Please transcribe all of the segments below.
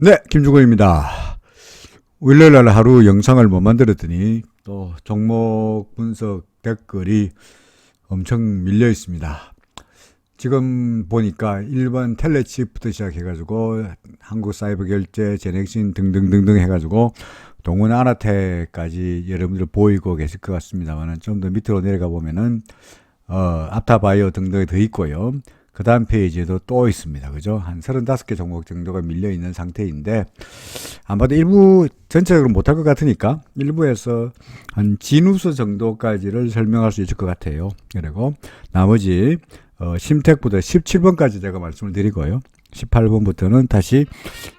네, 김주근입니다. 일요일날 하루 영상을 못 만들었더니 또 종목 분석 댓글이 엄청 밀려 있습니다. 지금 보니까 1번 텔레칩부터 시작해가지고 한국사이버결제, 제넥신 등등등등 해가지고 동원 아나텍까지 여러분들 보이고 계실 것 같습니다만 좀 더 밑으로 내려가 보면은 앞타바이오 등등이 더 있고요. 그 다음 페이지에도 또 있습니다. 그죠? 한 35개 종목 정도가 밀려 있는 상태인데, 아마도 일부 전체적으로 못할 것 같으니까 일부에서 한 진우수 정도까지를 설명할 수 있을 것 같아요. 그리고 나머지 심택부터 17번까지 제가 말씀을 드리고요. 18번부터는 다시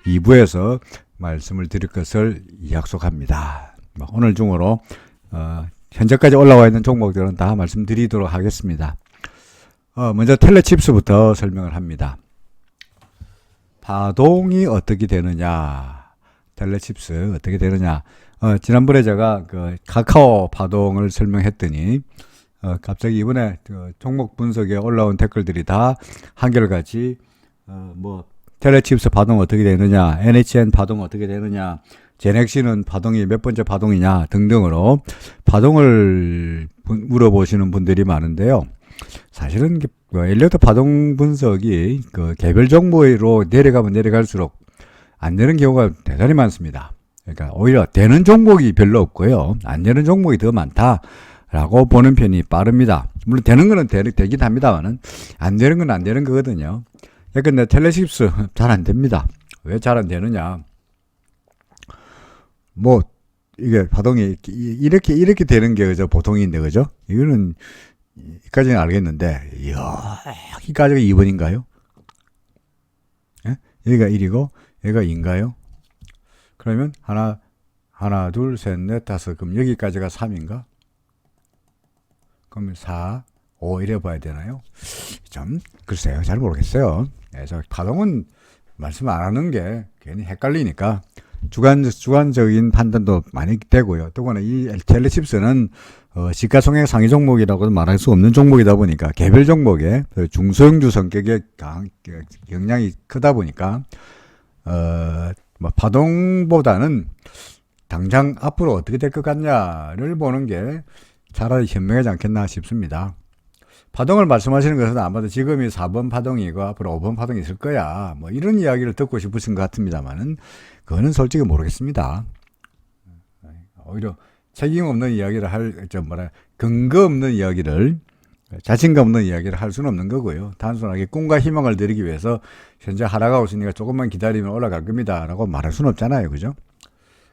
2부에서 말씀을 드릴 것을 약속합니다. 오늘 중으로 현재까지 올라와 있는 종목들은 다 말씀드리도록 하겠습니다. 먼저 텔레칩스부터 설명을 합니다. 파동이 어떻게 되느냐, 텔레칩스 어떻게 되느냐. 지난번에 제가 그 카카오 파동을 설명했더니 갑자기 이번에 종목 분석에 올라온 댓글들이 다 한결같이 텔레칩스 파동 어떻게 되느냐, NHN 파동 어떻게 되느냐, 제넥시는 파동이 몇 번째 파동이냐 등등으로 파동을 물어보시는 분들이 많은데요. 사실은 엘리어트 파동 분석이 그 개별 종목으로 내려가면 내려갈수록 안 되는 경우가 대단히 많습니다. 그러니까 오히려 되는 종목이 별로 없고요. 안 되는 종목이 더 많다라고 보는 편이 빠릅니다. 물론 되는 거는 되긴 합니다만은 안 되는 건 안 되는 거거든요. 근데 텔레칩스 잘 안 됩니다. 왜 잘 안 되느냐? 이게 파동이 이렇게 되는 게 그저 보통인데, 그죠? 이거는 여기까지는 알겠는데, 여기까지가 2번인가요? 예? 여기가 1이고, 여기가 2인가요? 그러면 하나, 둘, 셋, 넷, 다섯. 그럼 여기까지가 3인가? 그러면 4, 5 이래 봐야 되나요? 좀, 글쎄요. 잘 모르겠어요. 그래서 파동은 말씀 안 하는 게 괜히 헷갈리니까, 주관적인 판단도 많이 되고요. 또한 이 텔레칩스는 시가총액 상위 종목이라고도 말할 수 없는 종목이다 보니까 개별 종목의 중소형주 성격의 영향이 크다 보니까 파동보다는 당장 앞으로 어떻게 될 것 같냐를 보는 게 차라리 현명하지 않겠나 싶습니다. 파동을 말씀하시는 것은 아마도 지금이 4번 파동이고 앞으로 5번 파동이 있을 거야, 이런 이야기를 듣고 싶으신 것 같습니다만은 그거는 솔직히 모르겠습니다. 오히려 책임 없는 이야기를 근거 없는 이야기를, 자신감 없는 이야기를 할 수는 없는 거고요. 단순하게 꿈과 희망을 드리기 위해서 현재 하락하고 있으니까 조금만 기다리면 올라갈 겁니다 라고 말할 수는 없잖아요. 그죠?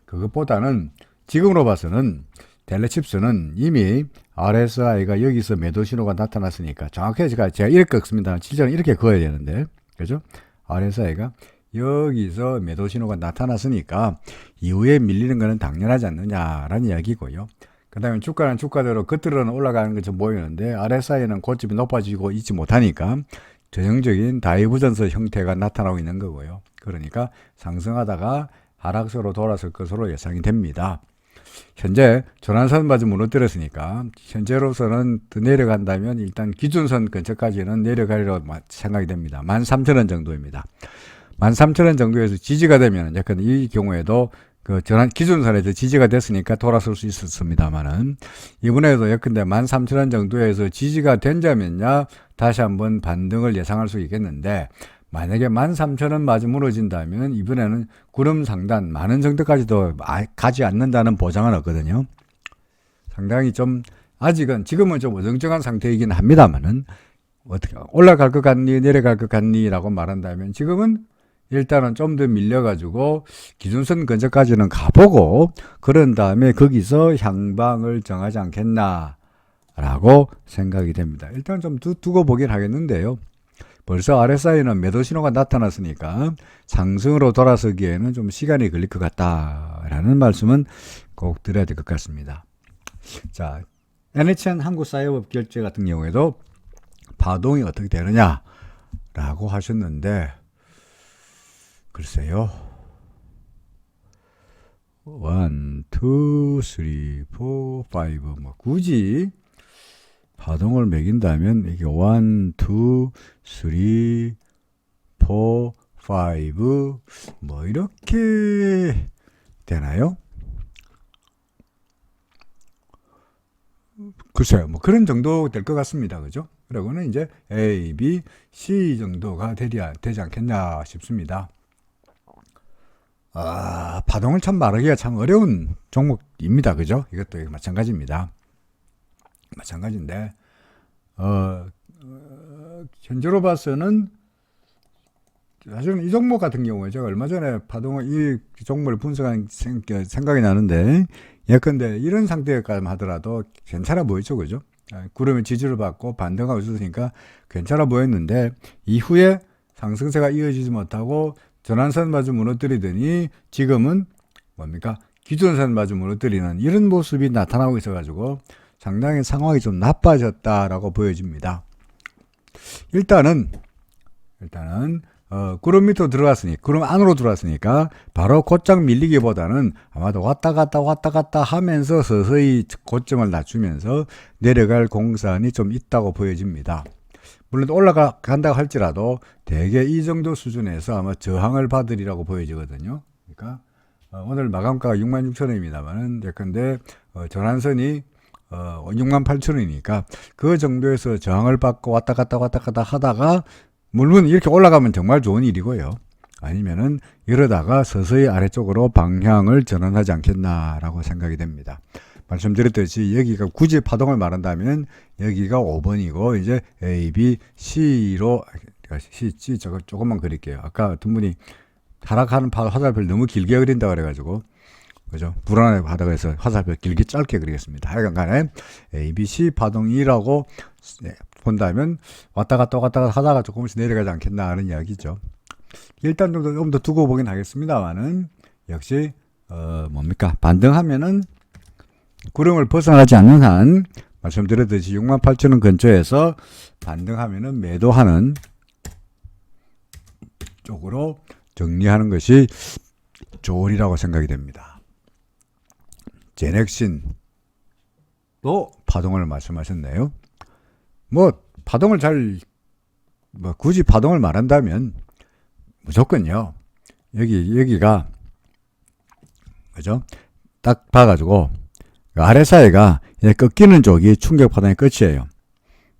그것보다는 지금으로 봐서는 텔레칩스는 이미 RSI가 여기서 매도 신호가 나타났으니까, 정확하게 제가 이렇게 긋습니다. 실제로는 이렇게 그어야 되는데, 그죠? RSI가 여기서 매도 신호가 나타났으니까 이후에 밀리는 것은 당연하지 않느냐라는 이야기고요. 그 다음에 주가는 주가대로 겉으로는 올라가는 것처럼 보이는데 RSI는 고점이 높아지고 있지 못하니까 전형적인 다이버전스 형태가 나타나고 있는 거고요. 그러니까 상승하다가 하락세로 돌아설 것으로 예상이 됩니다. 현재 전환선마저 무너뜨렸으니까 현재로서는 더 내려간다면 일단 기준선 근처까지는 내려가리라고 생각이 됩니다. 13,000원 정도입니다. 13,000원 정도에서 지지가 되면 약간 이 경우에도 그 전환 기준선에서 지지가 됐으니까 돌아설 수 있었습니다만은, 이번에도 예컨대 13,000원 정도에서 지지가 된다면야 다시 한번 반등을 예상할 수 있겠는데, 만약에 13,000원 마저 무너진다면 이번에는 구름 상단 많은 정도까지도 가지 않는다는 보장은 없거든요. 상당히 좀 아직은 지금은 좀 어정쩡한 상태이긴 합니다만은, 어떻게 올라갈 것 같니 내려갈 것 같니 라고 말한다면 지금은 일단은 좀 더 밀려가지고 기준선 근처까지는 가보고 그런 다음에 거기서 향방을 정하지 않겠나 라고 생각이 됩니다. 일단 좀 두고 보긴 하겠는데요. 벌써 RSI는 매도 신호가 나타났으니까 상승으로 돌아서기에는 좀 시간이 걸릴 것 같다라는 말씀은 꼭 드려야 될 것 같습니다. 자, NHN 한국사회법결제 같은 경우에도 파동이 어떻게 되느냐 라고 하셨는데, 글쎄요. 1, 2, 3, 4, 5 굳이 파동을 매긴다면 이게 1, 2, 3, 4, 5 뭐 이렇게 되나요? 글쎄요, 뭐 그런 정도 될 것 같습니다. 그죠? 그러고는 이제 A, B, C 정도가 되지 않겠냐 싶습니다. 파동을 참 말하기가 참 어려운 종목입니다. 그죠? 이것도 마찬가지입니다. 마찬가지인데, 현재로 봐서는 사실은 이 종목 같은 경우에 제가 얼마 전에 이 종목을 분석한 생각이 나는데, 예컨대 이런 상태까지 하더라도 괜찮아 보이죠. 그죠? 구름의 지지를 받고 반등하고 있었으니까 괜찮아 보였는데, 이후에 상승세가 이어지지 못하고 전환선 마저 무너뜨리더니 지금은 뭡니까? 기존선 마저 무너뜨리는 이런 모습이 나타나고 있어가지고 상당히 상황이 좀 나빠졌다라고 보여집니다. 일단은 구름 밑으로 구름 안으로 들어왔으니까 바로 곧장 밀리기보다는 아마도 왔다 갔다 하면서 서서히 고점을 낮추면서 내려갈 공산이 좀 있다고 보여집니다. 물론 올라간다고 할지라도 대개 이 정도 수준에서 아마 저항을 받으리라고 보여지거든요. 그러니까 오늘 마감가가 66,000원입니다만은 예컨대 전환선이 68,000원이니까 그 정도에서 저항을 받고 왔다 갔다 하다가 물론 이렇게 올라가면 정말 좋은 일이고요. 아니면은 이러다가 서서히 아래쪽으로 방향을 전환하지 않겠나라고 생각이 됩니다. 말씀드렸듯이 여기가 굳이 파동을 말한다면 여기가 5번이고 이제 A, B, C로 C 저거 조금만 그릴게요. 아까 어떤 분이 하락하는 화살표를 너무 길게 그린다 그래가지고 그죠? 불안하다고 해서 화살표 길게 짧게 그리겠습니다. 하여간 간에 A, B, C 파동이라고 본다면 왔다 갔다 하다가 조금씩 내려가지 않겠나 하는 이야기죠. 일단 좀 더 두고 보긴 하겠습니다만은 역시 뭡니까? 반등하면은 구름을 벗어나지 않는 한 말씀드렸듯이 68,000원 근처에서 반등하면은 매도하는 쪽으로 정리하는 것이 좋으리라고 생각이 됩니다. 제넥신도 파동을 말씀하셨네요. 파동을 굳이 파동을 말한다면 무조건요. 여기가 그죠? 딱 봐가지고 아래 사이가 꺾이는 쪽이 충격 파동의 끝이에요.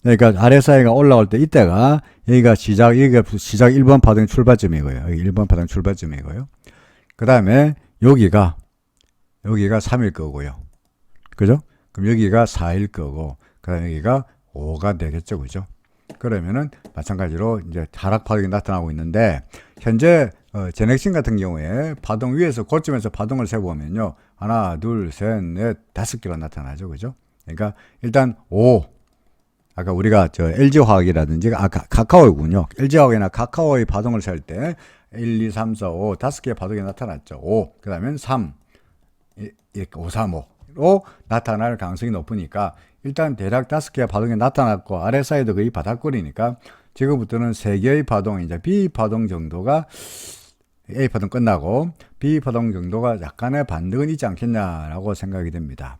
그러니까 아래 사이가 올라올 때 이때가 여기가 시작 1번 파동의 출발점이고요. 여기 1번 파동 출발점이고요. 그 다음에 여기가 3일 거고요. 그죠? 그럼 여기가 4일 거고, 그 다음에 여기가 5가 되겠죠. 그죠? 그러면은 마찬가지로 이제 하락 파동이 나타나고 있는데, 현재 제넥신 같은 경우에 파동 위에서 고점에서 파동을 세보면요. 하나, 둘, 셋, 넷, 5개가 나타나죠. 그죠? 그러니까 일단 5. 아까 우리가 LG화학이라든지 카카오이군요. LG화학이나 카카오의 파동을 셀 때 1, 2, 3, 4, 5 5개의 파동이 나타났죠. 5. 그다음에 3. 이렇게 5, 3, 5로 나타날 가능성이 높으니까 일단 대략 5개의 파동이 나타났고 아래 사이도 거의 바닥거리니까 지금부터는 3개의 파동, 이제 B 파동 정도가 A 파동 끝나고 B 파동 정도가 약간의 반등은 있지 않겠냐라고 생각이 됩니다.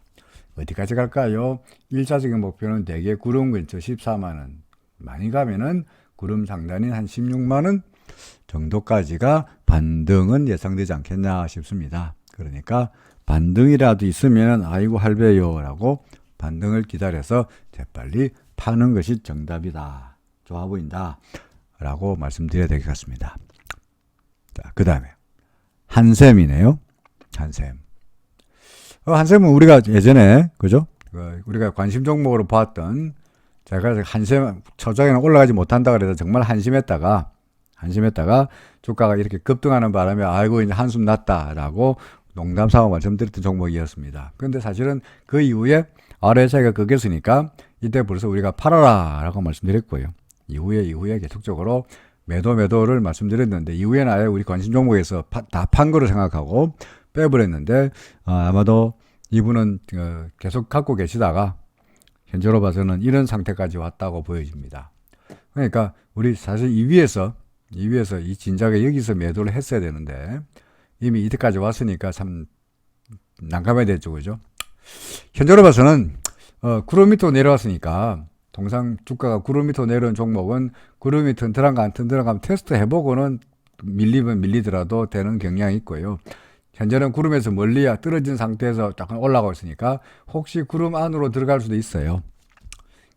어디까지 갈까요? 1차적인 목표는 대개 구름 근처 14만원, 많이 가면은 구름 상단인 한 16만원 정도까지가 반등은 예상되지 않겠나 싶습니다. 그러니까 반등이라도 있으면 아이고 할배요 라고 반등을 기다려서 재빨리 파는 것이 정답이다, 좋아 보인다 라고 말씀드려야 될 것 같습니다. 자, 그 다음에 한샘이네요. 한샘은 우리가 예전에 그죠? 우리가 관심 종목으로 봤던, 제가 한샘 초장에는 올라가지 못한다 그래서 정말 한심했다가 주가가 이렇게 급등하는 바람에 아이고 이제 한숨 났다라고 농담삼아 말씀드렸던 종목이었습니다. 그런데 사실은 그 이후에 RSI가 꺾였으니까 이때 벌써 우리가 팔아라 라고 말씀드렸고요. 이후에 계속적으로 매도를 말씀드렸는데, 이후에는 아예 우리 관심 종목에서 다 판 거로 생각하고 빼버렸는데, 아마도 이분은 계속 갖고 계시다가 현재로 봐서는 이런 상태까지 왔다고 보여집니다. 그러니까 우리 사실 이 위에서 이 진작에 여기서 매도를 했어야 되는데 이미 이때까지 왔으니까 참 난감해야 됐죠. 그죠? 현재로 봐서는 구름 밑으로 내려왔으니까, 통상 주가가 구름 밑으로 내려온 종목은 구름이 튼튼한가 안 튼튼한가 테스트 해보고는 밀리면 밀리더라도 되는 경향이 있고요. 현재는 구름에서 멀리 떨어진 상태에서 약간 올라가고 있으니까 혹시 구름 안으로 들어갈 수도 있어요.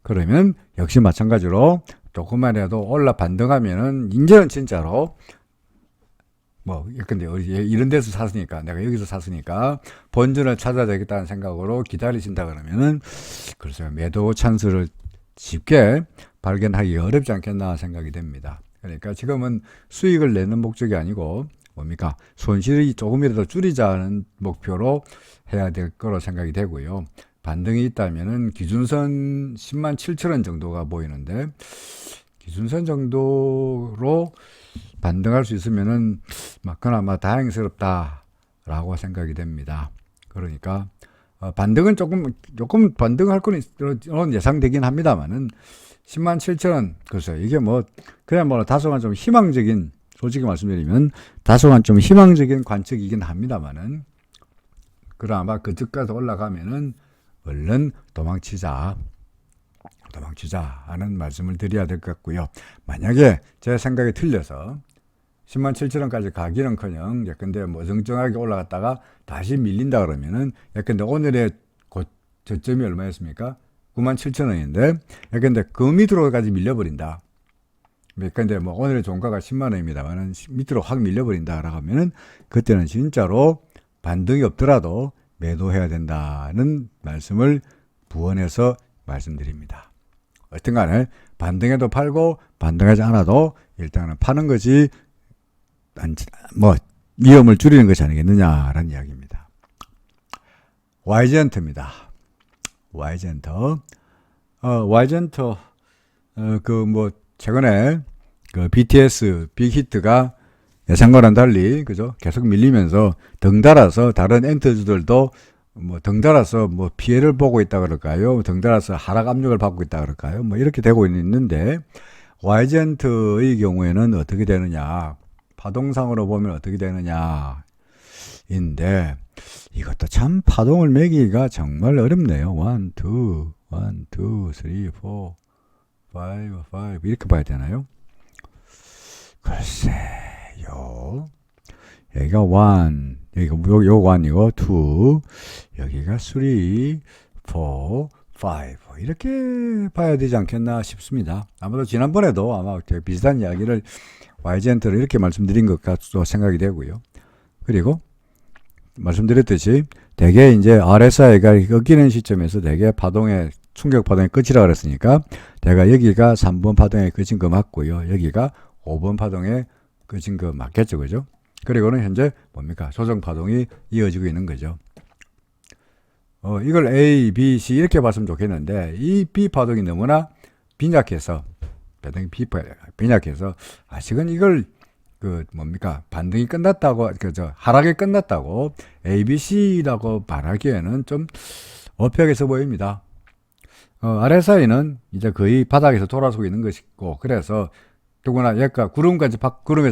그러면 역시 마찬가지로 조금만이라도 반등하면은 이제는 진짜로 근데 이런 데서 샀으니까, 내가 여기서 샀으니까 본전을 찾아야 되겠다는 생각으로 기다리신다 그러면은 글쎄요, 매도 찬스를 쉽게 발견하기가 어렵지 않겠나 생각이 됩니다. 그러니까 지금은 수익을 내는 목적이 아니고 손실이 조금이라도 줄이자는 목표로 해야 될 거로 생각이 되고요. 반등이 있다면은 기준선 10만 7천 원 정도가 보이는데, 기준선 정도로 반등할 수 있으면은 그나마 다행스럽다라고 생각이 됩니다. 그러니까 반등은 조금 반등할 거는 예상되긴 합니다만은 10만 7천 원, 글쎄요, 이게 그냥 다소간 좀 희망적인, 솔직히 말씀드리면 다소간 좀 희망적인 관측이긴 합니다만은, 그나마 그쪽까지 올라가면은 얼른 도망치자 하는 말씀을 드려야 될 것 같고요. 만약에 제 생각이 틀려서 10만 7천 원까지 가기는커녕 예컨대 정정하게 올라갔다가 다시 밀린다 그러면은, 예컨대 오늘의 저점이 얼마였습니까? 9만 7천 원인데 예컨대 그 밑으로까지 밀려버린다. 예컨대 오늘의 종가가 10만 원입니다만은 밑으로 확 밀려버린다라고 하면은, 그때는 진짜로 반등이 없더라도 매도해야 된다는 말씀을 부언해서 말씀드립니다. 어떤 간에 반등해도 팔고 반등하지 않아도 일단은 파는 것이 위험을 줄이는 것이 아니겠느냐라는 이야기입니다. 와이젠트입니다. 와이젠터. 와이젠터 최근에 그 BTS 빅히트가 예상과는 달리 그죠? 계속 밀리면서 덩달아서 다른 엔터주들도 덩달아서 피해를 보고 있다 그럴까요? 덩달아서 하락 압력을 받고 있다 그럴까요? 이렇게 되고 있는데, 와이젠트의 경우에는 어떻게 되느냐, 파동상으로 보면 어떻게 되느냐 인데, 이것도 참 파동을 매기기가 정말 어렵네요. 1, 2, 3, 4, 5 이렇게 봐야 되나요? 글쎄요, 여기가 1, 여기가 요 1이고 2, 여기가 3, 4, 5 이렇게 봐야 되지 않겠나 싶습니다. 아마도 지난번에도 아마 비슷한 이야기를 와이젠트를 이렇게 말씀드린 것 같도 생각이 되고요. 그리고 말씀드렸듯이 대개 이제 RSI가 꺾이는 시점에서 대개 충격 파동의 끝이라 그랬으니까, 내가 여기가 3번 파동의 끝인 거 맞고요. 여기가 5번 파동의 끝인 거 맞겠죠, 그죠? 그리고는 현재 조정 파동이 이어지고 있는 거죠. 이걸 A, B, C 이렇게 봤으면 좋겠는데, 이 B 파동이 너무나 빈약해서, 아직은 이걸 반등이 끝났다고, 하락이 끝났다고 A, B, C라고 말하기에는 좀 어폐하게서 보입니다. RSI는 이제 거의 바닥에서 돌아서고 있는 것이고, 그래서 더구나 얘가 구름에서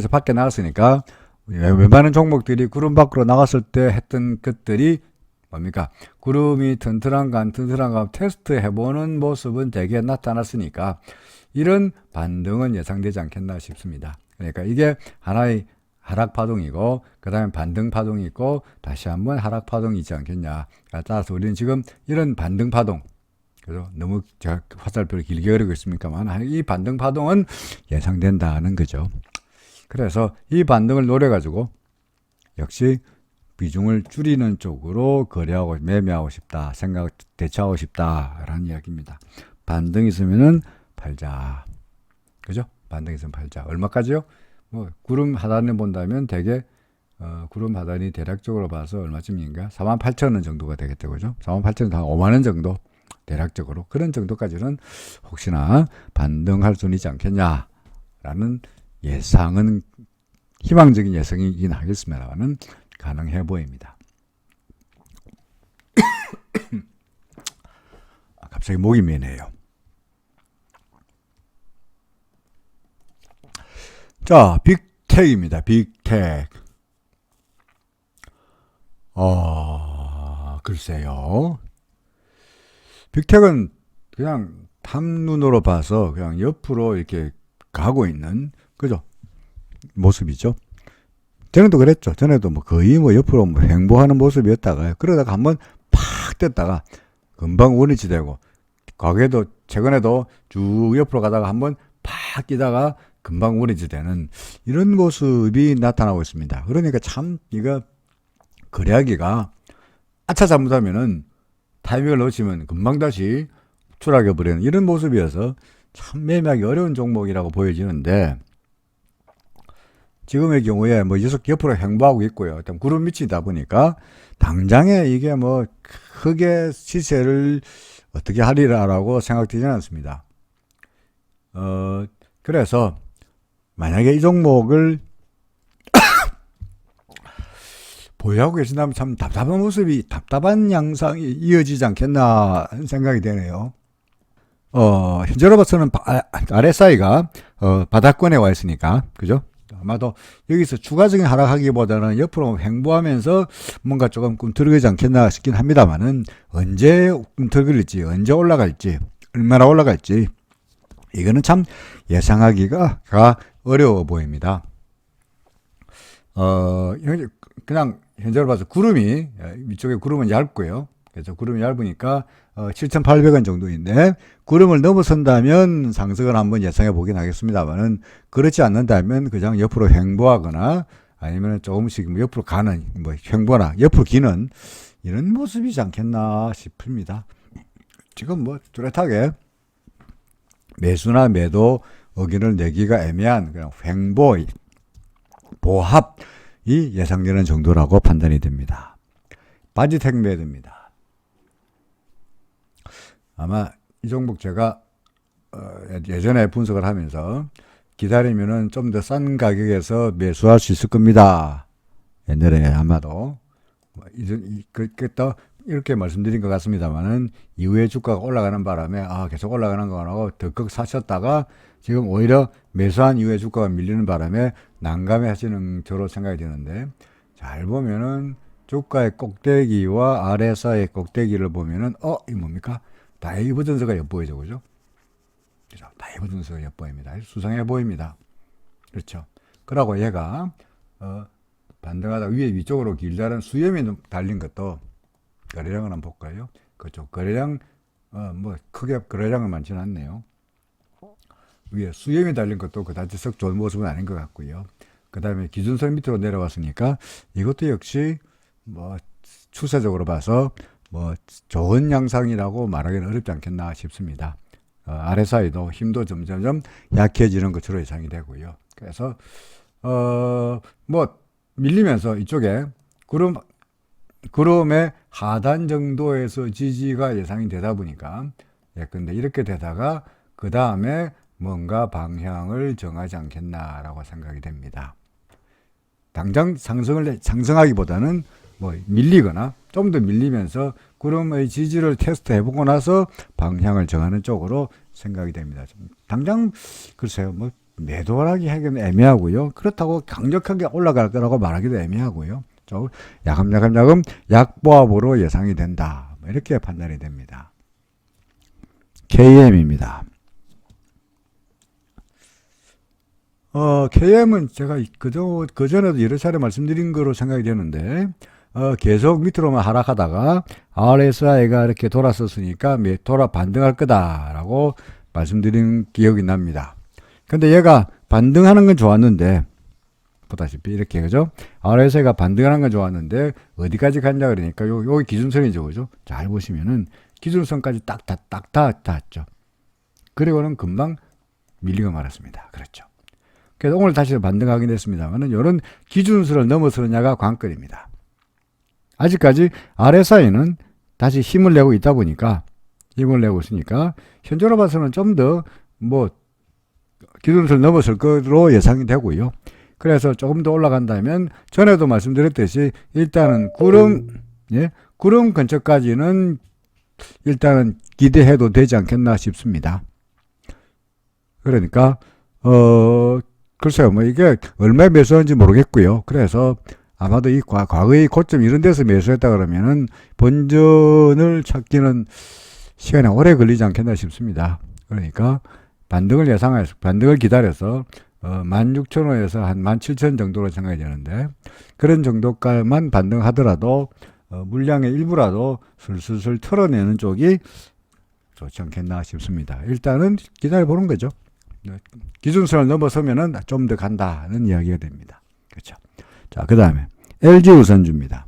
밖에 나갔으니까, 웬만한 종목들이 구름 밖으로 나갔을 때 했던 것들이 구름이 튼튼한가 안 튼튼한가 테스트 해보는 모습은 대개 나타났으니까, 이런 반등은 예상되지 않겠나 싶습니다. 그러니까 이게 하나의 하락 파동이고, 그 다음에 반등 파동이 있고, 다시 한번 하락 파동이 있지 않겠냐. 따라서 우리는 지금 이런 반등 파동, 그래서 너무 제가 화살표를 길게 그리고 있습니까만, 이 반등 파동은 예상된다는 거죠. 그래서 이 반등을 노려가지고 역시 비중을 줄이는 쪽으로 거래하고 매매하고 싶다, 대처하고 싶다라는 이야기입니다. 반등 있으면은 팔자, 그죠? 반등 있으면 팔자. 얼마까지요? 구름 하단을 본다면 대개 구름 하단이 대략적으로 봐서 얼마쯤인가? 48,000원 정도가 되겠죠, 그죠? 48,000원, 한 5만 원 정도 대략적으로, 그런 정도까지는 혹시나 반등할 수는 있지 않겠냐라는 예상은, 희망적인 예상이긴 하겠습니다만은 가능해 보입니다. 갑자기 목이 메네요. 자, 빅텍입니다. 빅텍. 글쎄요. 빅텍은 그냥 탐눈으로 봐서 그냥 옆으로 이렇게 가고 있는, 그죠? 모습이죠. 전에도 그랬죠. 전에도 뭐 거의 뭐 옆으로 뭐 횡보하는 모습이었다가 그러다가 한번 팍 떴다가 금방 원위치 되고, 과거에도 최근에도 쭉 옆으로 가다가 한번 팍 끼다가 금방 원위치 되는 이런 모습이 나타나고 있습니다. 그러니까 참 이거 거래하기가 아차 잘못하면은 타이밍을 놓치면 금방 다시 추락해 버리는 이런 모습이어서 참 매매하기 어려운 종목이라고 보여지는데, 지금의 경우에 뭐 계속 옆으로 횡보하고 있고요. 일단 구름 밑이다 보니까 당장에 이게 뭐 크게 시세를 어떻게 하리라라고 생각되지는 않습니다. 그래서 만약에 이 종목을 보유하고 계신다면 참 답답한 양상이 이어지지 않겠나 하는 생각이 되네요. 현재로 봐서는 RSI가 바닥권에 와 있으니까, 그죠? 아마도 여기서 추가적인 하락하기보다는 옆으로 횡보하면서 뭔가 조금 꿈틀거리지 않겠나 싶긴 합니다만은, 언제 꿈틀거릴지, 언제 올라갈지, 얼마나 올라갈지, 이거는 참 예상하기가 어려워 보입니다. 그냥 현재로 봐서 구름이, 위쪽에 구름은 얇고요. 그래서 구름이 얇으니까 7,800원 정도인데, 구름을 넘어선다면 상승을 한번 예상해 보긴 하겠습니다만은, 그렇지 않는다면 그냥 옆으로 횡보하거나 아니면 조금씩 옆으로 가는, 뭐 횡보나 옆으로 기는 이런 모습이지 않겠나 싶습니다. 지금 뭐 뚜렷하게 매수나 매도 의견을 내기가 애매한 그냥 횡보, 보합이 예상되는 정도라고 판단이 됩니다. 바지텍 매도입니다. 아마 이 종목 제가 예전에 분석을 하면서 기다리면은 좀 더 싼 가격에서 매수할 수 있을 겁니다. 옛날에 아마도 또 이렇게 말씀드린 것 같습니다만은, 이후에 주가가 올라가는 바람에 계속 올라가는 거라고 덜컥 사셨다가 지금 오히려 매수한 이후에 주가가 밀리는 바람에 난감해 하시는 저로 생각이 되는데, 잘 보면은 주가의 꼭대기와 RSI의 꼭대기를 보면은 이 뭡니까? 다이버전스가 엿보이죠, 그죠? 그죠? 다이버전스가 엿보입니다. 수상해 보입니다. 그렇죠? 그러고 얘가 반등하다 위쪽으로 길다란 수렴이 달린 것도, 거래량을 한번 볼까요? 그렇죠. 거래량 뭐 크게 거래량은 많지는 않네요. 위에 수렴이 달린 것도 그다지 썩 좋은 모습은 아닌 것 같고요. 그 다음에 기준선 밑으로 내려왔으니까 이것도 역시 뭐 추세적으로 봐서 뭐 좋은 양상이라고 말하기는 어렵지 않겠나 싶습니다. RSI도 힘도 점점 약해지는 것으로 예상이 되고요. 그래서 뭐 밀리면서 이쪽에 구름의 하단 정도에서 지지가 예상이 되다 보니까, 근데 이렇게 되다가 그 다음에 뭔가 방향을 정하지 않겠나라고 생각이 됩니다. 당장 상승하기보다는 뭐 밀리거나 좀 더 밀리면서 구름의 지지를 테스트 해보고 나서 방향을 정하는 쪽으로 생각이 됩니다. 당장 글쎄요, 뭐 매도하기 하기는 애매하고요. 그렇다고 강력하게 올라갈 거라고 말하기도 애매하고요. 야금야금 약보합으로 예상이 된다, 이렇게 판단이 됩니다. KM입니다. KM은 제가 그전에도 여러 차례 말씀드린 거로 생각이 되는데, 계속 밑으로만 하락하다가 RSI가 이렇게 돌았었으니까 반등할 거다라고 말씀드린 기억이 납니다. 근데 얘가 반등하는 건 좋았는데, 보다시피 이렇게, 그죠? RSI가 반등하는 건 좋았는데 어디까지 갔냐 그러니까 여기 기준선이죠, 그죠? 잘 보시면은 기준선까지 딱 닿았죠. 그리고는 금방 밀리고 말았습니다. 그렇죠. 그래서 오늘 다시 반등하긴 했습니다만은, 이런 기준선을 넘어서느냐가 관건입니다. 아직까지 RSI는 다시 힘을 내고 있다 보니까, 힘을 내고 있으니까 현재로 봐서는 좀 더 뭐 기준선을 넘어설 거로 예상이 되고요. 그래서 조금 더 올라간다면, 전에도 말씀드렸듯이 일단은 구름 근처까지는 일단은 기대해도 되지 않겠나 싶습니다. 그러니까 글쎄요, 뭐 이게 얼마에 매수한지 모르겠고요. 그래서 아마도 이 과거의 고점 이런 데서 매수했다 그러면은 본전을 찾기는 시간이 오래 걸리지 않겠나 싶습니다. 그러니까 반등을 기다려서 16,000원에서 한 17,000원 정도로 생각이 되는데 그런 정도까지만 반등하더라도 물량의 일부라도 슬슬 털어내는 쪽이 좋지 않겠나 싶습니다. 일단은 기다려보는 거죠. 기준선을 넘어서면은 좀 더 간다는 이야기가 됩니다. 그렇죠. 자, 그 다음에 LG우선주입니다.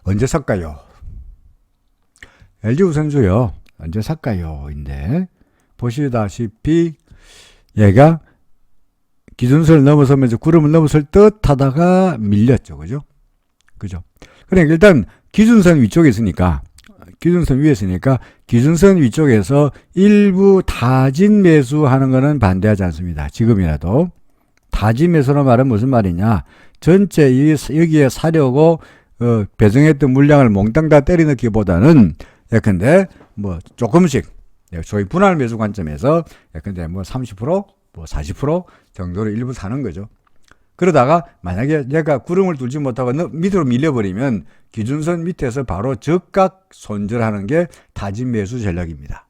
언제 살까요? LG우선주요. 언제 살까요? 인데 보시다시피 얘가 기준선을 넘어서면서 구름을 넘어설 듯 하다가 밀렸죠. 그죠? 그죠? 그러니까 일단 기준선 위쪽에 있으니까 기준선 위에 있으니까 기준선 위쪽에서 일부 타진 매수하는 거는 반대하지 않습니다. 지금이라도. 타진 매수는 말은 무슨 말이냐? 전체 여기에 사려고 배정했던 물량을 몽땅 다 때려 넣기보다는 예컨대 뭐 조금씩 소위 분할 매수 관점에서 예컨대 뭐 30%, 뭐 40% 정도로 일부 사는 거죠. 그러다가 만약에 얘가 구름을 뚫지 못하고 밑으로 밀려버리면 기준선 밑에서 바로 적각 손절하는 게 타진 매수 전략입니다.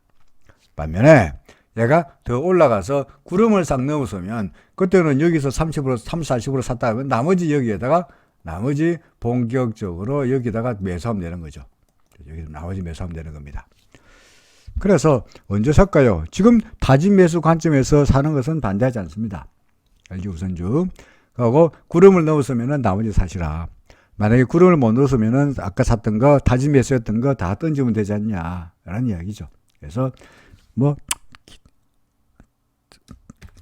반면에 얘가 더 올라가서 구름을 싹 넘어서면 그때는 여기서 30%, 30, 40% 샀다 하면 나머지 여기에다가 나머지 본격적으로 여기다가 매수하면 되는 거죠. 여기서 나머지 매수하면 되는 겁니다. 그래서 언제 살까요? 지금 타진 매수 관점에서 사는 것은 반대하지 않습니다. LG우선주. 하고 구름을 넘어서면은 나머지 사시라. 만약에 구름을 못 넣었으면은 아까 샀던 거 타진 매수했던 거 다 던지면 되지 않냐라는 이야기죠. 그래서 뭐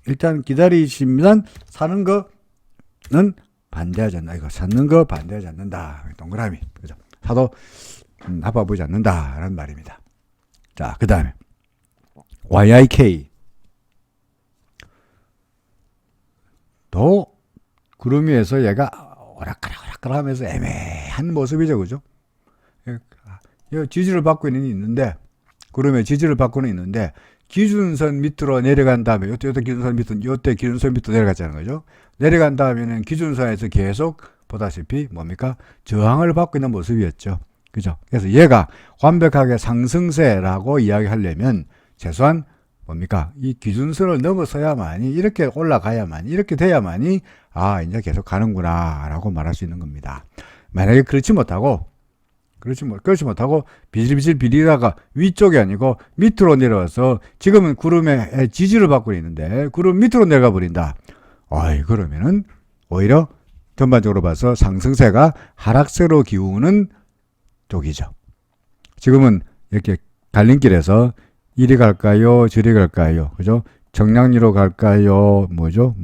일단 기다리시면 사는 거는 반대하지 않는다. 이거 사는 거 반대하지 않는다. 동그라미. 그죠? 사도 나빠 보지 않는다라는 말입니다. 자, 그 다음에 YIK 또 구름 위에서 얘가 오락가락 하면서 애매한 모습이죠. 그죠? 지지를 받고 있는데 구름에 지지를 받고는 있는데 기준선 밑으로 내려간 다음에 요때 기준선 밑으로 내려갔잖아요. 그죠? 내려간 다음에는 기준선에서 계속 보다시피 뭡니까? 저항을 받고 있는 모습이었죠. 그죠? 그래서 얘가 완벽하게 상승세라고 이야기하려면 최소한 뭡니까? 이 기준선을 넘어서야만이 이렇게 올라가야만이 이렇게 돼야만이 이제 계속 가는구나 라고 말할 수 있는 겁니다. 만약에 그렇지 못하고 비질비질 비리다가 위쪽이 아니고 밑으로 내려와서 지금은 구름에 지지를 받고 있는데 구름 밑으로 내려가 버린다. 그러면은 오히려 전반적으로 봐서 상승세가 하락세로 기우는 쪽이죠. 지금은 이렇게 갈림길에서 이리 갈까요? 저리 갈까요? 그죠? 정량리로 갈까요? 뭐죠?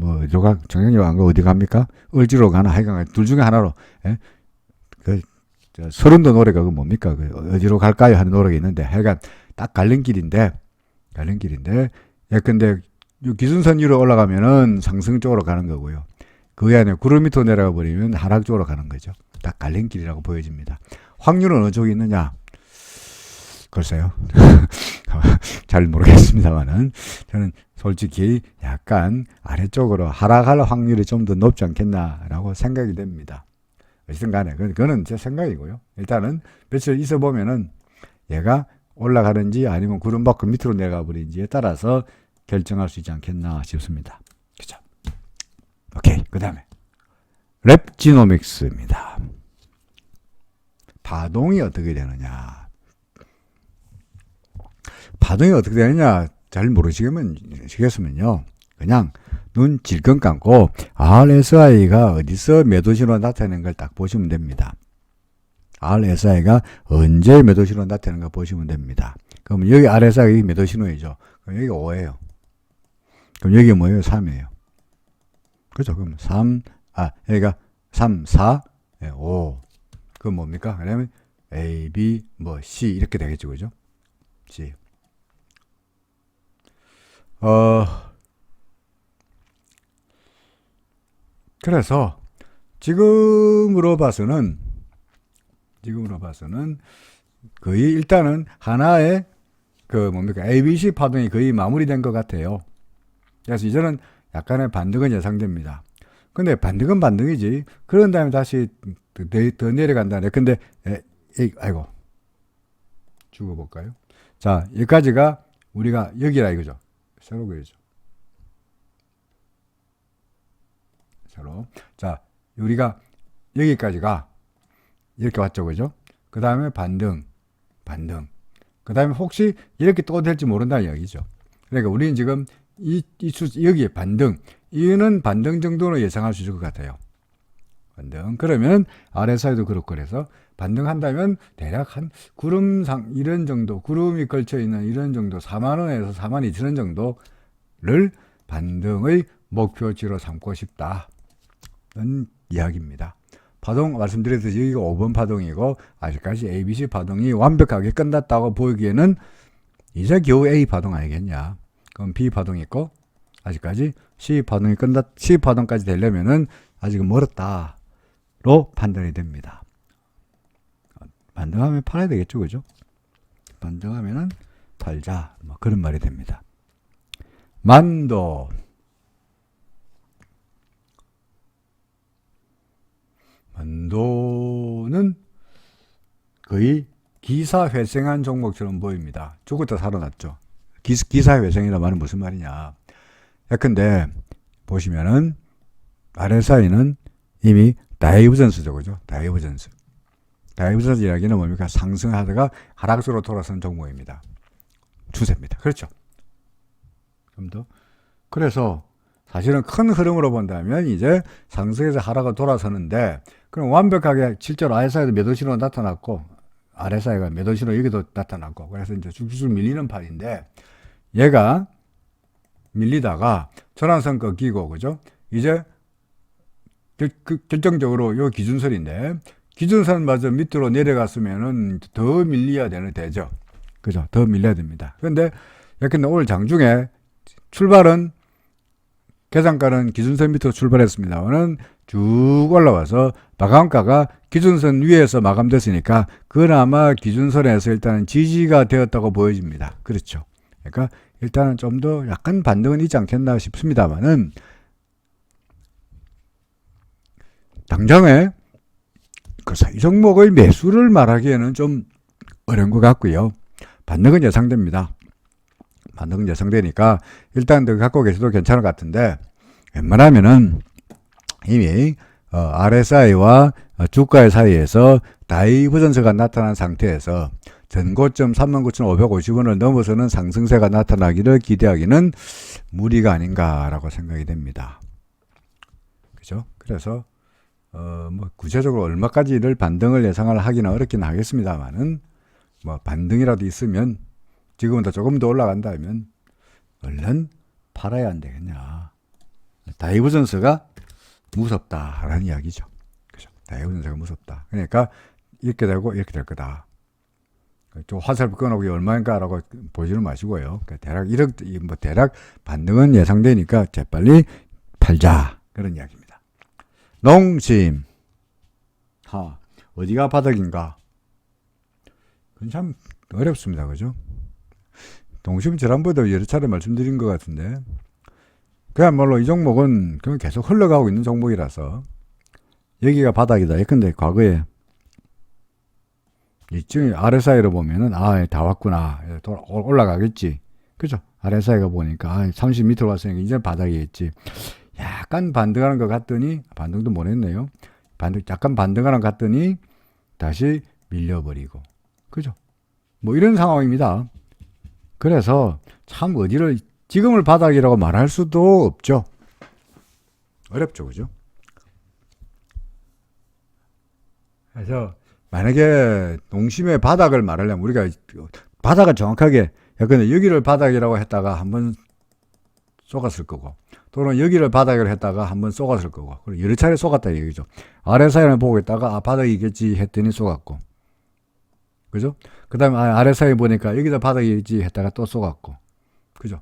정량리로 안 가 어디 갑니까? 을지로 가나? 하여간 둘 중에 하나로. 예? 서른도 노래가 뭡니까? 어디로 갈까요? 하는 노래가 있는데 하여간 딱 갈림길인데 예컨대 기준선 위로 올라가면은 상승 쪽으로 가는 거고요. 그 안에 구름 밑으로 내려가 버리면 하락 쪽으로 가는 거죠. 딱 갈림길이라고 보여집니다. 확률은 어느 쪽에 있느냐? 글쎄요. 잘 모르겠습니다만은 저는 솔직히 약간 아래쪽으로 하락할 확률이 좀 더 높지 않겠나라고 생각이 됩니다. 어쨌든 간에 그거는 제 생각이고요. 일단은 며칠 있어 보면은 얘가 올라가는지 아니면 구름 밖으로 밑으로 내려가 버리는지에 따라서 결정할 수 있지 않겠나 싶습니다. 그죠? 오케이. 그 다음에 랩지노믹스입니다. 파동이 어떻게 되느냐? 파동이 어떻게 되느냐 잘 모르시겠으면요. 그냥 눈 질끈 감고 RSI가 어디서 매도 신호 나타내는 걸 딱 보시면 됩니다. RSI가 언제 매도 신호 나타내는 걸 보시면 됩니다. 그럼 여기 RSI가 매도 신호이죠. 그럼 여기 5예요. 그럼 여기 뭐예요? 3이에요. 그렇죠? 그럼 3, 여기가 3, 4, 5. 그건 뭡니까? 그러면 A, B, C 이렇게 되겠죠. 그죠? C. 그래서 지금으로 봐서는 거의 일단은 하나의 ABC 파동이 거의 마무리된 것 같아요. 그래서 이제는 약간의 반등은 예상됩니다. 근데 반등은 반등이지. 그런 다음에 다시 더 내려간다네. 근데 아이고 죽어볼까요? 자, 여기까지가 우리가 여기라 이거죠. 새로 그려죠. 서로. 자, 우리가 여기까지가 이렇게 왔죠, 그죠? 그 다음에 반등. 그 다음에 혹시 이렇게 또 될지 모른다는 이야기죠. 그러니까 우리는 지금 여기에 반등, 이는 반등 정도로 예상할 수 있을 것 같아요. 반등. 그러면 RSI도 그렇고, 그래서 반등한다면 대략 한 구름상 이런 정도, 구름이 걸쳐 있는 이런 정도, 4만원에서 4만 2천원 정도를 반등의 목표치로 삼고 싶다는 이야기입니다. 파동 말씀드렸듯이 여기가 5번 파동이고, 아직까지 ABC 파동이 완벽하게 끝났다고 보기에는 이제 겨우 A 파동 아니겠냐. 그럼 B 파동 있고, 아직까지 C 파동까지 되려면은 아직은 멀었다로 판단이 됩니다. 반등하면 팔아야 되겠죠, 그죠? 반등하면은 팔자, 뭐 그런 말이 됩니다. 만도는 거의 기사회생한 종목처럼 보입니다. 죽었다 살아났죠. 기사회생이라 말은 무슨 말이냐. 예컨대 보시면은 RSI는 이미 다이버전스죠, 그죠? 다이버전스 이야기는 뭡니까? 상승하다가 하락으로 돌아서는 종목입니다. 추세입니다. 그렇죠? 좀 더. 그래서 사실은 큰 흐름으로 본다면 이제 상승에서 하락을 돌아서는데, 그럼 완벽하게 실제로 RSI도 매도 신호가 나타났고, RSI가 매도 신호 여기도 나타났고, 그래서 이제 쭉쭉 밀리는 판인데, 얘가 밀리다가 전환선 꺾이고, 그죠? 이제 결정적으로 요 기준선인데, 기준선마저 밑으로 내려갔으면은 더 밀려야 되죠. 그죠? 더 밀려야 됩니다. 그런데 예컨대 오늘 장중에 출발은, 계산가는 기준선 밑으로 출발했습니다만은 쭉 올라와서 마감가가 기준선 위에서 마감됐으니까 그나마 기준선에서 일단은 지지가 되었다고 보여집니다. 그렇죠. 그러니까 일단은 좀 더 약간 반등은 있지 않겠나 싶습니다만은, 당장에 이 종목의 매수를 말하기에는 좀 어려운 것 같고요. 반등은 예상됩니다. 반등은 예상되니까 일단 더 갖고 계셔도 괜찮을 것 같은데, 웬만하면은 이미 RSI와 주가의 사이에서 다이버전스가 나타난 상태에서 전고점 39,550원을 넘어서는 상승세가 나타나기를 기대하기는 무리가 아닌가라고 생각이 됩니다. 그죠? 그래서 뭐 구체적으로 얼마까지를 반등을 예상을 하기는 어렵긴 하겠습니다만은, 뭐 반등이라도 있으면 지금보다 조금 더 올라간다면 얼른 팔아야 안 되겠냐. 다이버전스가 무섭다라는 이야기죠. 그죠? 다이버전스가 무섭다. 그러니까 이렇게 되고 이렇게 될 거다. 또 화살표 끊어오기 얼마인가라고 보지는 마시고요. 대략 대략 반등은 예상되니까 재빨리 팔자, 그런 이야기입니다. 농심, 어디가 바닥인가? 그건 참 어렵습니다, 그죠? 농심 지난번에도 여러 차례 말씀드린 것 같은데, 그야말로 이 종목은 그냥 계속 흘러가고 있는 종목이라서 여기가 바닥이다. 예컨대 과거에 이쯤에 RSI로 보면은 다 왔구나, 올라가겠지, 그죠? RSI가 보니까 30 밑으로 왔으니까 이제 바닥이겠지. 약간 반등하는 것 같더니, 반등도 못 했네요. 약간 반등하는 것 같더니 다시 밀려버리고, 그죠? 뭐 이런 상황입니다. 그래서 참 지금을 바닥이라고 말할 수도 없죠. 어렵죠, 그죠? 그래서 만약에 농심의 바닥을 말하려면 우리가 바닥을 정확하게, 근데 여기를 바닥이라고 했다가 한번 쏘갔을 거고, 또는 여기를 바닥으로 했다가 한번 쏘갔을 거고, 그리고 여러 차례 쏘갔다 얘기죠. RSI를 보고 있다가 바닥이겠지 했더니 쏘갔고, 그죠? 그 다음에 RSI 보니까 여기다 바닥이겠지 했다가 또 쏘갔고, 그죠?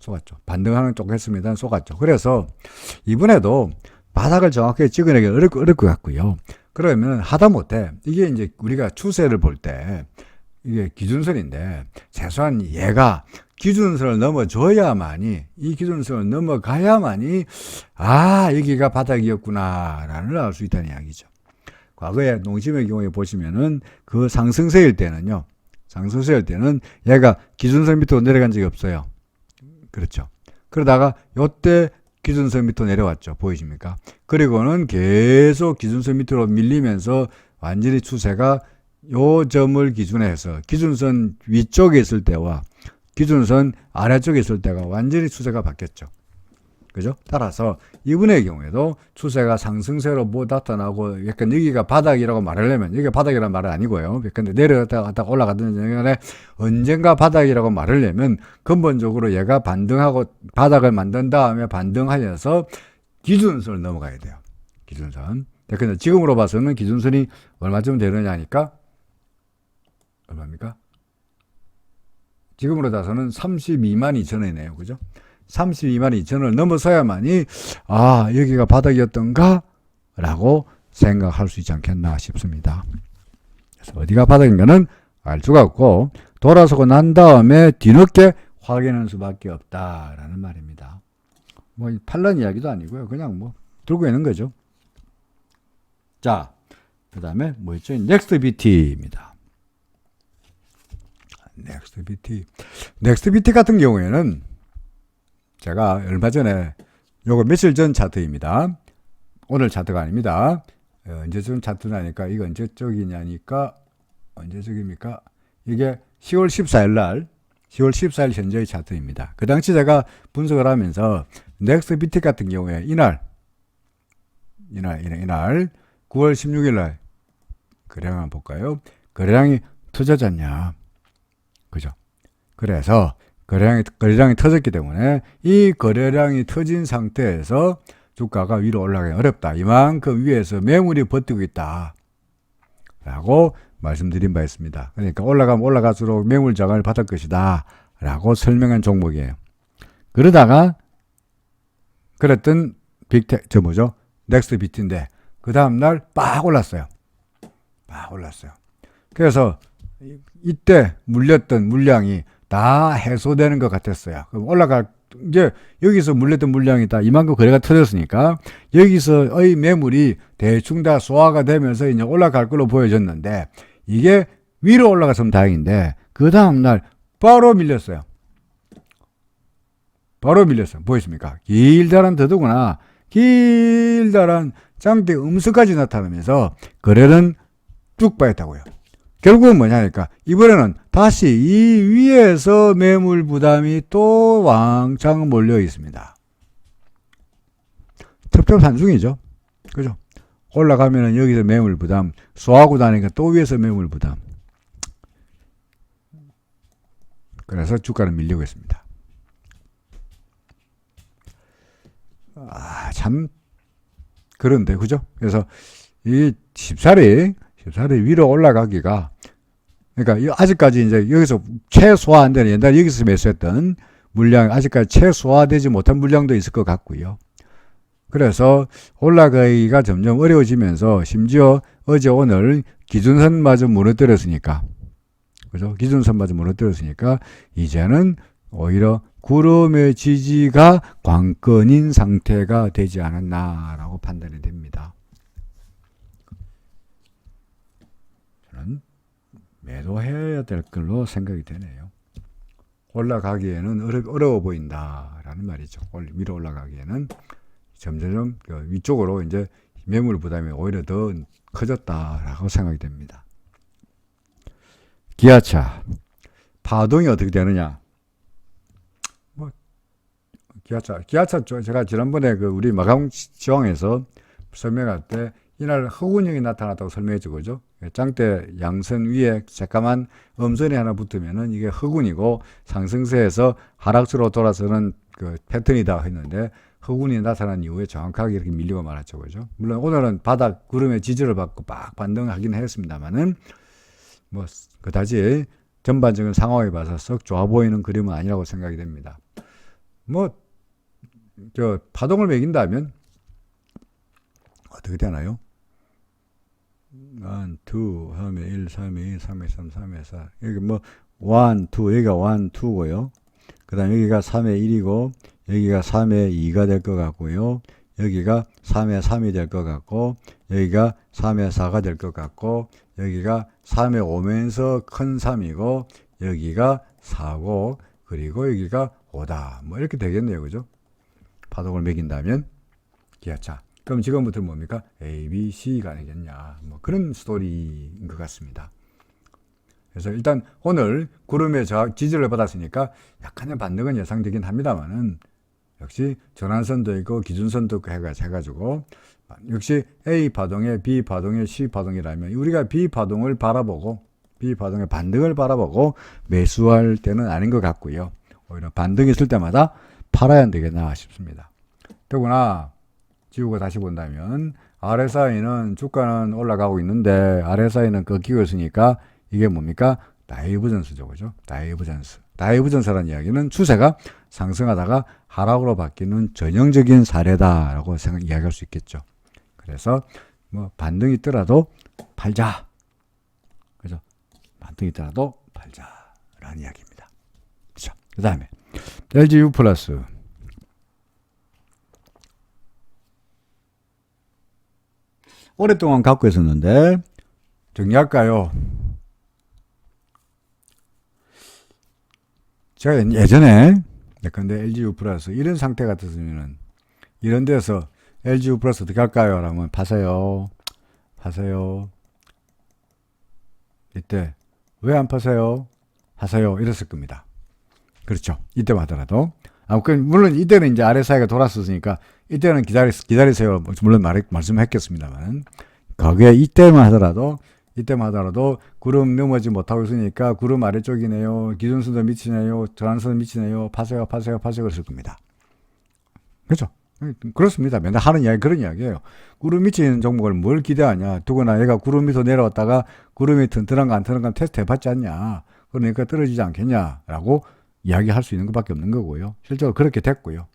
쏘갔죠. 반등하는 쪽 했습니다. 쏘갔죠. 그래서 이번에도 바닥을 정확하게 찍어내기 어려울 것 같고요. 그러면 하다못해 이게 이제 우리가 추세를 볼 때 이게 기준선인데, 최소한 얘가 기준선을 넘어줘야만이, 이 기준선을 넘어가야만이 여기가 바닥이었구나 라는 알 수 있다는 이야기죠. 과거에 농심의 경우에 보시면은 그 상승세일 때는 얘가 기준선 밑으로 내려간 적이 없어요. 그렇죠. 그러다가 요때 기준선 밑으로 내려왔죠. 보이십니까? 그리고는 계속 기준선 밑으로 밀리면서 완전히 추세가 요 점을 기준에 해서 기준선 위쪽에 있을 때와 기준선 아래쪽에 있을 때가 완전히 추세가 바뀌었죠. 그죠? 따라서 이분의 경우에도 추세가 상승세로 뭐 나타나고 약간 여기가 바닥이라고 말하려면 여기가 바닥이라는 말은 아니고요. 근데 내려갔다가 올라가던 중간에 언젠가 바닥이라고 말하려면 근본적으로 얘가 반등하고 바닥을 만든 다음에 반등하여서 기준선을 넘어가야 돼요. 기준선. 근데 지금으로 봐서는 기준선이 얼마쯤 되느냐 하니까 얼마입니까? 지금으로 봐서는 32만 2천원이네요. 그죠? 32만 2천원을 넘어서야만이 여기가 바닥이었던가? 라고 생각할 수 있지 않겠나 싶습니다. 그래서 어디가 바닥인가는 알 수가 없고 돌아서고 난 다음에 뒤늦게 확인할 수밖에 없다라는 말입니다. 뭐 팔란 이야기도 아니고요. 그냥 뭐 들고 있는 거죠. 자, 그 다음에 뭐 있죠? 넥스트 BT입니다. 넥스트 BT. 넥스트 BT 같은 경우에는 제가 얼마 전에 요거 며칠 전 차트입니다. 오늘 차트가 아닙니다. 언제쯤 차트냐니까 이거 언제적이냐니까 언제적입니까? 이게 10월 14일 날 10월 14일 현재의 차트입니다. 그 당시 제가 분석을 하면서 넥스트 BT 같은 경우에 이날 9월 16일 날 거래량 한번 볼까요? 거래량이 터졌잖냐. 그죠? 그래서 거래량이 터졌기 때문에 이 거래량이 터진 상태에서 주가가 위로 올라가기 어렵다. 이만큼 위에서 매물이 버티고 있다. 라고 말씀드린 바 있습니다. 그러니까 올라가면 올라갈수록 매물 저항을 받을 것이다. 라고 설명한 종목이에요. 그러다가 그랬던 넥스트 BT인데 그 다음날 빡 올랐어요. 그래서 이때 물렸던 물량이 다 해소되는 것 같았어요. 그럼 이제 여기서 물렸던 물량이 다 이만큼 거래가 터졌으니까 여기서의 매물이 대충 다 소화가 되면서 이제 올라갈 걸로 보여졌는데 이게 위로 올라갔으면 다행인데 그 다음날 바로 밀렸어요. 보이십니까? 길다란 더더구나 길다란 장대 음수까지 나타나면서 거래는 쭉 빠졌다고요. 결국은 뭐냐니까 이번에는 다시 이 위에서 매물 부담이 또 왕창 몰려 있습니다. 첩첩산중이죠. 그죠? 올라가면은 여기서 매물 부담, 쏘하고 다니까 또 위에서 매물 부담. 그래서 주가는 밀리고 있습니다. 참 그런데 그죠? 그래서 이 쉽사리 위로 올라가기가 그러니까 아직까지 이제 여기서 최소화 안 되는 옛날에 여기서 매수했던 물량 아직까지 최소화되지 못한 물량도 있을 것 같고요. 그래서 올라가기가 점점 어려워지면서 심지어 어제 오늘 기준선마저 무너뜨렸으니까 그죠? 기준선마저 무너뜨렸으니까 이제는 오히려 구름의 지지가 관건인 상태가 되지 않았나라고 판단이 됩니다. 저는 매도해야 될 걸로 생각이 되네요. 올라가기에는 어려워 보인다라는 말이죠. 위로 올라가기에는 점점 위쪽으로 이제 매물 부담이 오히려 더 커졌다라고 생각이 됩니다. 기아차 파동이 어떻게 되느냐? 기아차 제가 지난번에 우리 마감 지왕에서 설명할 때 이날 허군형이 나타났다고 설명했죠, 그죠? 짱대 양선 위에 새까만 음선이 하나 붙으면은 이게 허군이고 상승세에서 하락수로 돌아서는 그 패턴이다 했는데 허군이 나타난 이후에 정확하게 이렇게 밀리고 말았죠, 그죠? 물론 오늘은 바닥 구름의 지지를 받고 빡 반등하긴 했습니다만은 뭐 그다지 전반적인 상황에 봐서 썩 좋아 보이는 그림은 아니라고 생각이 됩니다. 파동을 매긴다면 어떻게 되나요? 1, 2, 3회 1, 3회 2, 3회 3, 3회 4 여기 1, 2 여기가 1, 2고요. 그 다음 여기가 3회 1이고 여기가 3회 2가 될 것 같고요. 여기가 3회 3이 될 것 같고 여기가 3회 4가 될 것 같고 여기가 3회 오면서 큰 3이고 여기가 4고 그리고 여기가 5다. 뭐 이렇게 되겠네요. 그죠? 파동을 매긴다면 기아차. 그럼 지금부터 뭡니까? A, B, C가 아니겠냐. 뭐 그런 스토리인 것 같습니다. 그래서 일단 오늘 구름의 지지를 받았으니까 약간의 반등은 예상되긴 합니다만은 역시 전환선도 있고 기준선도 있고 해가지고 역시 A 파동에 B 파동에 C 파동이라면 우리가 B 파동을 바라보고 B 파동의 반등을 바라보고 매수할 때는 아닌 것 같고요. 오히려 반등이 있을 때마다 팔아야 되겠나 싶습니다. 더구나 지우고 다시 본다면 RSI는 주가는 올라가고 있는데 RSI는 꺾이고 있으니까 이게 뭡니까? 다이버전스죠. 그죠? 다이버전스. 다이버전스라는 이야기는 추세가 상승하다가 하락으로 바뀌는 전형적인 사례다라고 이야기할 수 있겠죠. 그래서 뭐 반등이 있더라도 팔자. 그죠? 반등이 있더라도 팔자라는 이야기입니다. 그죠? 그 다음에 LGU 플러스. 오랫동안 갖고 있었는데 정리할까요? 제가 예전에 근데 LGU 플러스 이런 상태 같았으면은 이런 데서 LGU 플러스 어떻게 할까요? 라면 파세요. 이때 왜 안 파세요? 하세요. 이랬을 겁니다. 그렇죠. 이때만 하더라도. 물론 이때는 이제 RSI가 돌았었으니까 이때는 기다리세요. 물론 말씀했겠습니다만 거기에 이때만 하더라도 구름 넘어지 못하고 있으니까 구름 아래쪽이네요. 기준선도 미치네요. 전환선 미치네요. 파세요. 그랬을 겁니다. 그렇죠? 그렇습니다. 맨날 하는 이야기 그런 이야기예요. 구름 미치는 종목을 뭘 기대하냐. 두거나 얘가 구름 밑으로 내려왔다가 구름이 튼튼한가 안 튼튼한가 테스트 해봤지 않냐. 그러니까 떨어지지 않겠냐라고 이야기할 수 있는 것밖에 없는 거고요. 실제로 그렇게 됐고요.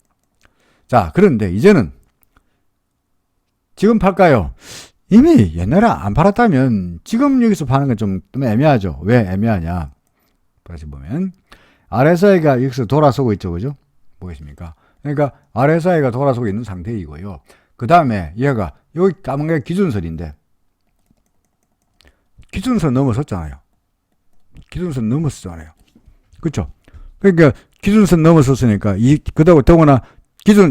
자, 그런데 이제는 지금 팔까요? 이미 옛날에 안 팔았다면 지금 여기서 파는 건 좀 애매하죠. 왜 애매하냐? 다시 보면 RSI가 여기서 돌아서고 있죠. 그죠? 보이십니까? 그러니까 RSI가 돌아서고 있는 상태이고요. 그 다음에 얘가 여기 까만 게 기준선인데 기준선 넘어섰잖아요. 그렇죠? 그러니까 기준선 넘어섰으니까 더구나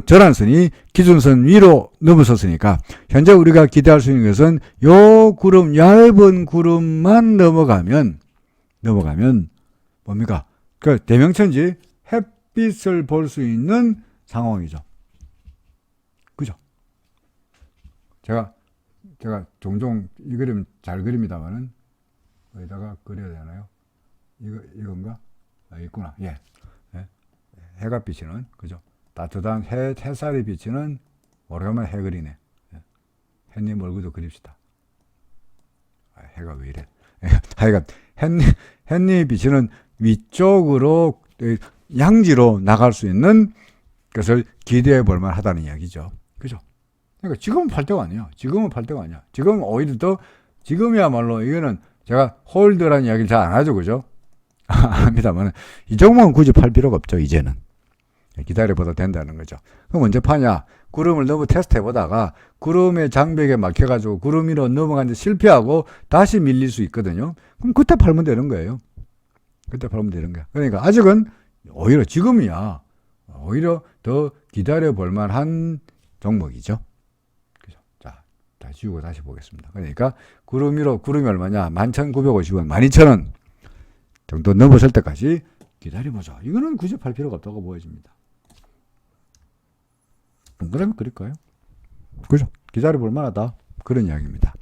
전환선이 기준선 위로 넘어섰으니까 현재 우리가 기대할 수 있는 것은 요 구름, 얇은 구름만 넘어가면 뭡니까? 그 대명천지 햇빛을 볼 수 있는 상황이죠. 그죠? 제가 종종 이 그림 잘 그립니다만은 여기다가 그려야 되나요? 이건가? 있구나. 예. 해가 비치는, 그죠? 따뜻한 햇살이 비치는 오래간만에 해 그리네. 햇님 얼굴도 그립시다. 해가 왜 이래? 하여간 햇님이 비치는 위쪽으로 양지로 나갈 수 있는 것을 기대해 볼 만하다는 이야기죠. 그죠? 그러니까 지금은 팔 때가 아니야. 지금은 오히려 더 지금이야말로 이거는 제가 홀드라는 이야기를 잘 안 하죠. 그죠? 안 합니다만 이 종목은 굳이 팔 필요가 없죠. 이제는. 기다려봐도 된다는 거죠. 그럼 언제 파냐? 구름을 너무 테스트해보다가 구름의 장벽에 막혀가지고 구름 위로 넘어가는데 실패하고 다시 밀릴 수 있거든요. 그럼 그때 팔면 되는 거예요. 그러니까 아직은 오히려 지금이야. 오히려 더 기다려볼 만한 종목이죠. 그죠? 자, 다 지우고 다시 보겠습니다. 그러니까 구름이 얼마냐? 11,950원, 12,000원 정도 넘어설 때까지 기다려보자. 이거는 굳이 팔 필요가 없다고 보여집니다. 그러면 그럴까요? 그죠? 기다려볼 만하다. 그런 이야기입니다.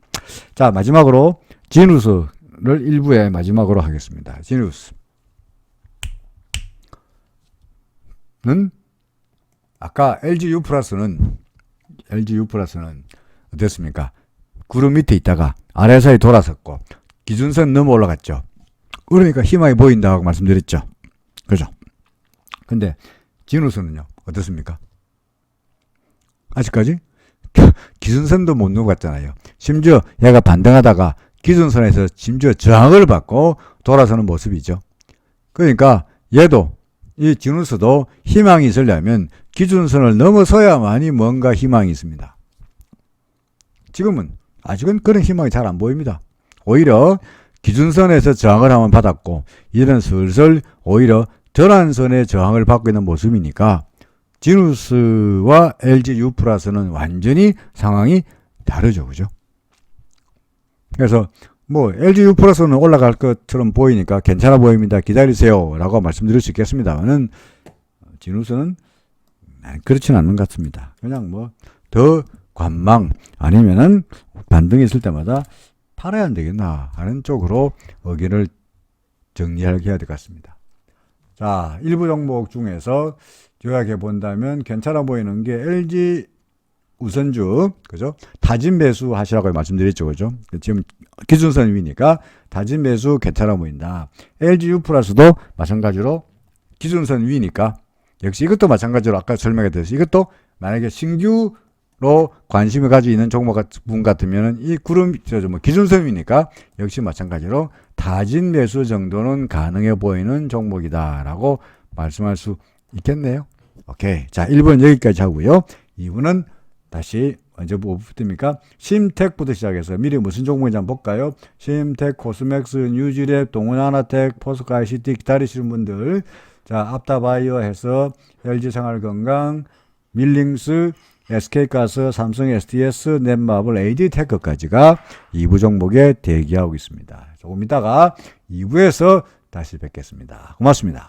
자, 마지막으로 지누스를 1부에 마지막으로 하겠습니다. 지누스. 는 아까 LGU 플러스는 어땠습니까? 구름 밑에 있다가 RSI 돌아섰고 기준선 넘어 올라갔죠. 그러니까 희망이 보인다고 말씀드렸죠. 그죠? 근데 지누스는요 어떻습니까? 아직까지 기준선도 못 넘어갔잖아요. 심지어 얘가 반등하다가 기준선에서 심지어 저항을 받고 돌아서는 모습이죠. 그러니까 얘도 이 지누스도 희망이 있으려면 기준선을 넘어서야만이 뭔가 희망이 있습니다. 지금은 아직은 그런 희망이 잘 안 보입니다. 오히려 기준선에서 저항을 한번 받았고 이는 슬슬 오히려 전환선의 저항을 받고 있는 모습이니까 지누스와 LG U 플러스는 완전히 상황이 다르죠. 그죠? 그래서 뭐 LG U 플러스는 올라갈 것처럼 보이니까 괜찮아 보입니다. 기다리세요. 라고 말씀드릴 수 있겠습니다만은 지누스는 그렇지는 않는 것 같습니다. 그냥 뭐 더 관망 아니면은 반등이 있을 때마다 팔아야 안 되겠나 하는 쪽으로 의견을 정리하게 해야 될 것 같습니다. 자, 일부 종목 중에서 요약해 본다면 괜찮아 보이는 게 LG 우선주, 그죠? 타진 매수 하시라고 말씀드렸죠, 그죠? 지금 기준선 위니까 타진 매수 괜찮아 보인다. LG U 플러스도 마찬가지로 기준선 위니까 역시 이것도 마찬가지로 아까 설명해 드렸듯이 이것도 만약에 신규로 관심을 가지고 있는 종목 분 같으면 이 구름 뭐 기준선 위니까 역시 마찬가지로 타진 매수 정도는 가능해 보이는 종목이다라고 말씀할 수 있겠네요. 오케이. 자, 1번 여기까지 하고요. 2번은 다시 언제 뭐부터입니까? 심텍부터 시작해서 미리 무슨 종목인지 한번 볼까요? 심텍, 코스맥스, 뉴질랩, 동훈하나텍, 포스코 ICT 기다리시는 분들, 자, 앞다바이오 해서 LG생활건강, 밀링스, SK가스, 삼성 SDS, 넷마블, AD테크까지가 2부 종목에 대기하고 있습니다. 조금 이따가 2부에서 다시 뵙겠습니다. 고맙습니다.